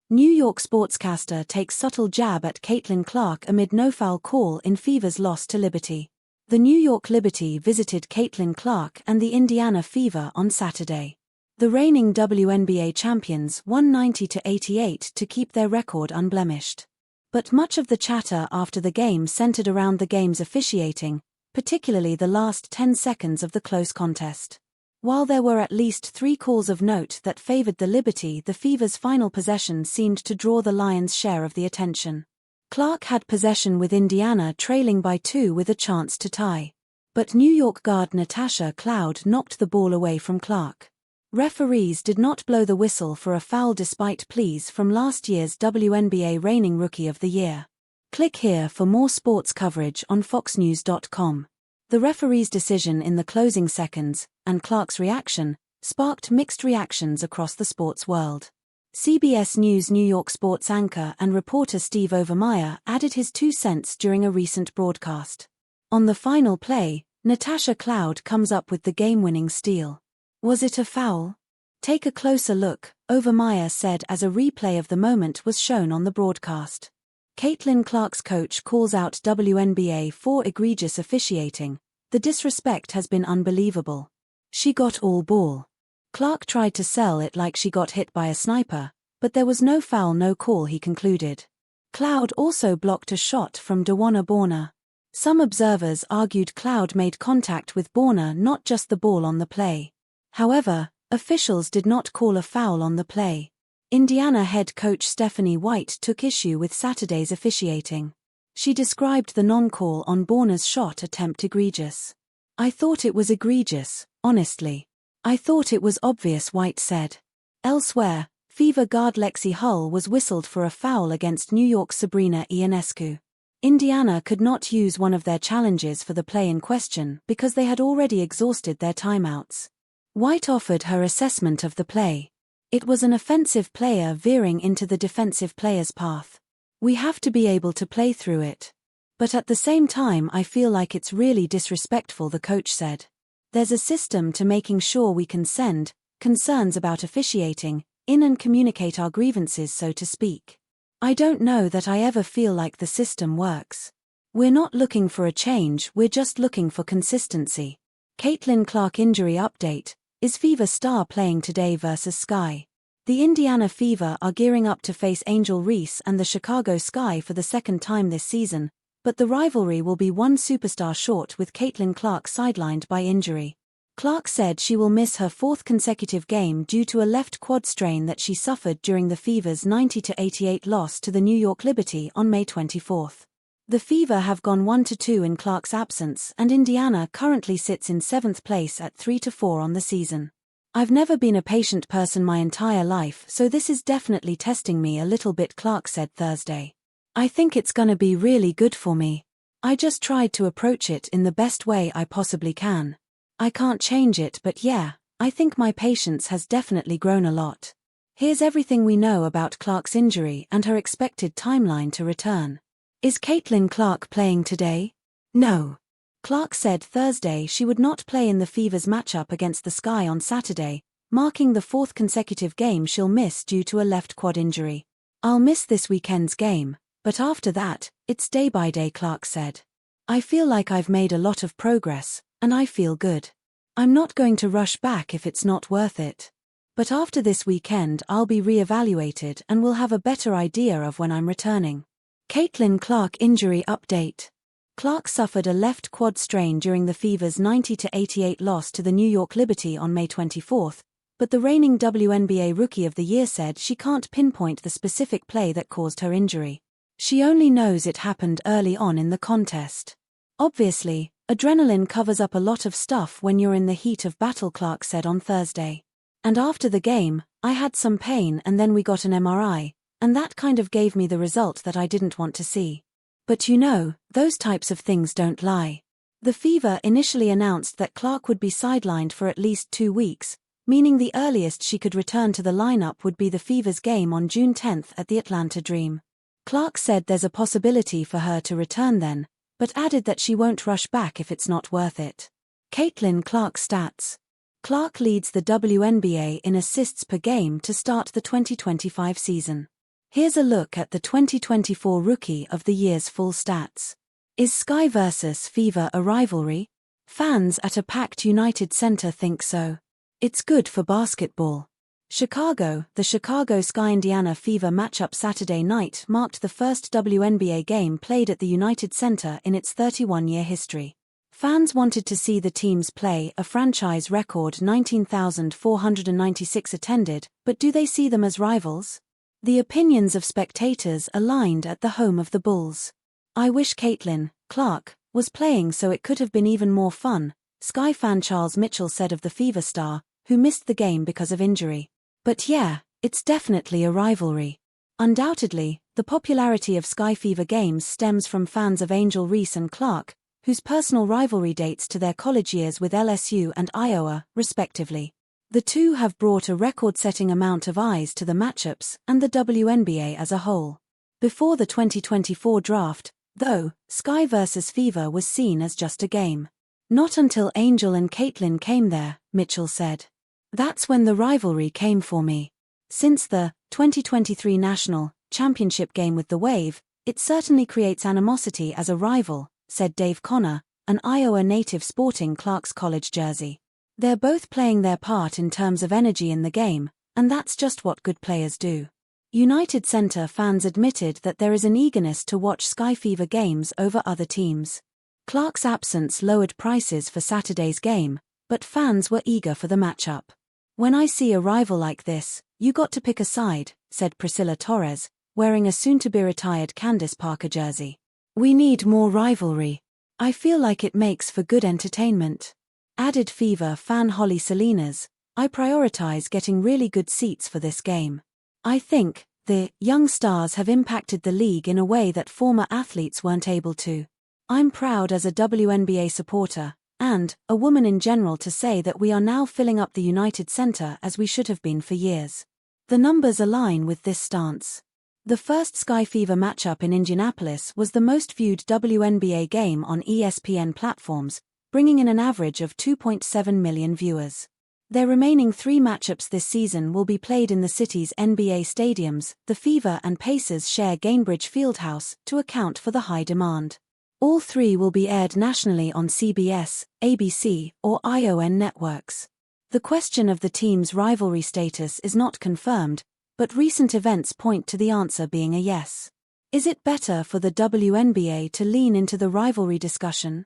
New York sportscaster takes subtle jab at Caitlin Clark amid no-foul call in Fever's loss to Liberty. The New York Liberty visited Caitlin Clark and the Indiana Fever on Saturday. The reigning WNBA champions won 90-88 to keep their record unblemished. But much of the chatter after the game centered around the game's officiating, particularly the last 10 seconds of the close contest. While there were at least 3 calls of note that favored the Liberty, the Fever's final possession seemed to draw the Lions' share of the attention. Clark had possession with Indiana trailing by 2 with a chance to tie. But New York guard Natasha Cloud knocked the ball away from Clark. Referees did not blow the whistle for a foul despite pleas from last year's WNBA reigning Rookie of the Year. Click here for more sports coverage on foxnews.com. The referee's decision in the closing seconds, and Clark's reaction, sparked mixed reactions across the sports world. CBS News New York sports anchor and reporter Steve Overmyer added his 2 cents during a recent broadcast. On the final play, Natasha Cloud comes up with the game-winning steal. Was it a foul? Take a closer look, Overmyer said as a replay of the moment was shown on the broadcast. Caitlin Clark's coach calls out WNBA for egregious officiating. The disrespect has been unbelievable. She got all ball. Clark tried to sell it like she got hit by a sniper, but there was no foul, no call, he concluded. Cloud also blocked a shot from Dawanna Borner. Some observers argued Cloud made contact with Borner, not just the ball on the play. However, officials did not call a foul on the play. Indiana head coach Stephanie White took issue with Saturday's officiating. She described the non-call on Borner's shot attempt egregious. "I thought it was egregious, honestly. I thought it was obvious," White said. Elsewhere, Fever guard Lexi Hull was whistled for a foul against New York's Sabrina Ionescu. Indiana could not use one of their challenges for the play in question because they had already exhausted their timeouts. White offered her assessment of the play. "It was an offensive player veering into the defensive player's path. We have to be able to play through it. But at the same time I feel like it's really disrespectful," the coach said. "There's a system to making sure we can send concerns about officiating in and communicate our grievances, so to speak. I don't know that I ever feel like the system works. We're not looking for a change, we're just looking for consistency." Caitlin Clark injury update. Is Fever star playing today versus Sky? The Indiana Fever are gearing up to face Angel Reese and the Chicago Sky for the second time this season, but the rivalry will be one superstar short with Caitlin Clark sidelined by injury. Clark said she will miss her 4th consecutive game due to a left quad strain that she suffered during the Fever's 90-88 loss to the New York Liberty on May 24. The Fever have gone 1-2 in Clark's absence, and Indiana currently sits in 7th place at 3-4 on the season. "I've never been a patient person my entire life, so this is definitely testing me a little bit," Clark said Thursday. "I think it's gonna be really good for me. I just tried to approach it in the best way I possibly can. I can't change it, but yeah, I think my patience has definitely grown a lot." Here's everything we know about Clark's injury and her expected timeline to return. Is Caitlin Clark playing today? No. Clark said Thursday she would not play in the Fever's matchup against the Sky on Saturday, marking the 4th consecutive game she'll miss due to a left quad injury. "I'll miss this weekend's game, but after that, it's day by day," Clark said. "I feel like I've made a lot of progress, and I feel good. I'm not going to rush back if it's not worth it. But after this weekend I'll be re-evaluated and will have a better idea of when I'm returning." Caitlin Clark injury update. Clark suffered a left quad strain during the Fever's 90-88 loss to the New York Liberty on May 24, but the reigning WNBA Rookie of the Year said she can't pinpoint the specific play that caused her injury. She only knows it happened early on in the contest. "Obviously, adrenaline covers up a lot of stuff when you're in the heat of battle," Clark said on Thursday. "And after the game, I had some pain and then we got an MRI. And that kind of gave me the result that I didn't want to see. But you know, those types of things don't lie." The Fever initially announced that Clark would be sidelined for at least 2 weeks, meaning the earliest she could return to the lineup would be the Fever's game on June 10 at the Atlanta Dream. Clark said there's a possibility for her to return then, but added that she won't rush back if it's not worth it. Caitlin Clark stats. Clark leads the WNBA in assists per game to start the 2025 season. Here's a look at the 2024 Rookie of the Year's full stats. Is Sky vs. Fever a rivalry? Fans at a packed United Center think so. It's good for basketball. Chicago. The Chicago Sky-Indiana Fever matchup Saturday night marked the first WNBA game played at the United Center in its 31-year history. Fans wanted to see the teams play. A franchise record 19,496 attended, but do they see them as rivals? The opinions of spectators aligned at the home of the Bulls. I wish Caitlin Clark was playing so it could have been even more fun, Sky fan Charles Mitchell said of the Fever star, who missed the game because of injury. But yeah, it's definitely a rivalry. Undoubtedly, the popularity of Sky Fever games stems from fans of Angel Reese and Clark, whose personal rivalry dates to their college years with LSU and Iowa, respectively. The two have brought a record-setting amount of eyes to the matchups and the WNBA as a whole. Before the 2024 draft, though, Sky vs. Fever was seen as just a game. Not until Angel and Caitlin came there, Mitchell said. That's when the rivalry came for me. Since the 2023 National Championship game with the Wave, it certainly creates animosity as a rival, said Dave Connor, an Iowa native sporting Clark's college jersey. They're both playing their part in terms of energy in the game, and that's just what good players do. United Center fans admitted that there is an eagerness to watch Sky Fever games over other teams. Clark's absence lowered prices for Saturday's game, but fans were eager for the matchup. When I see a rival like this, you got to pick a side, said Priscilla Torres, wearing a soon-to-be-retired Candace Parker jersey. We need more rivalry. I feel like it makes for good entertainment. Added Fever fan Holly Salinas, I prioritize getting really good seats for this game. I think the young stars have impacted the league in a way that former athletes weren't able to. I'm proud as a WNBA supporter, and a woman in general, to say that we are now filling up the United Center as we should have been for years. The numbers align with this stance. The first Sky Fever matchup in Indianapolis was the most viewed WNBA game on ESPN platforms, bringing in an average of 2.7 million viewers. Their remaining 3 matchups this season will be played in the city's NBA stadiums. The Fever and Pacers share Gainbridge Fieldhouse to account for the high demand. All 3 will be aired nationally on CBS, ABC, or ION networks. The question of the team's rivalry status is not confirmed, but recent events point to the answer being a yes. Is it better for the WNBA to lean into the rivalry discussion?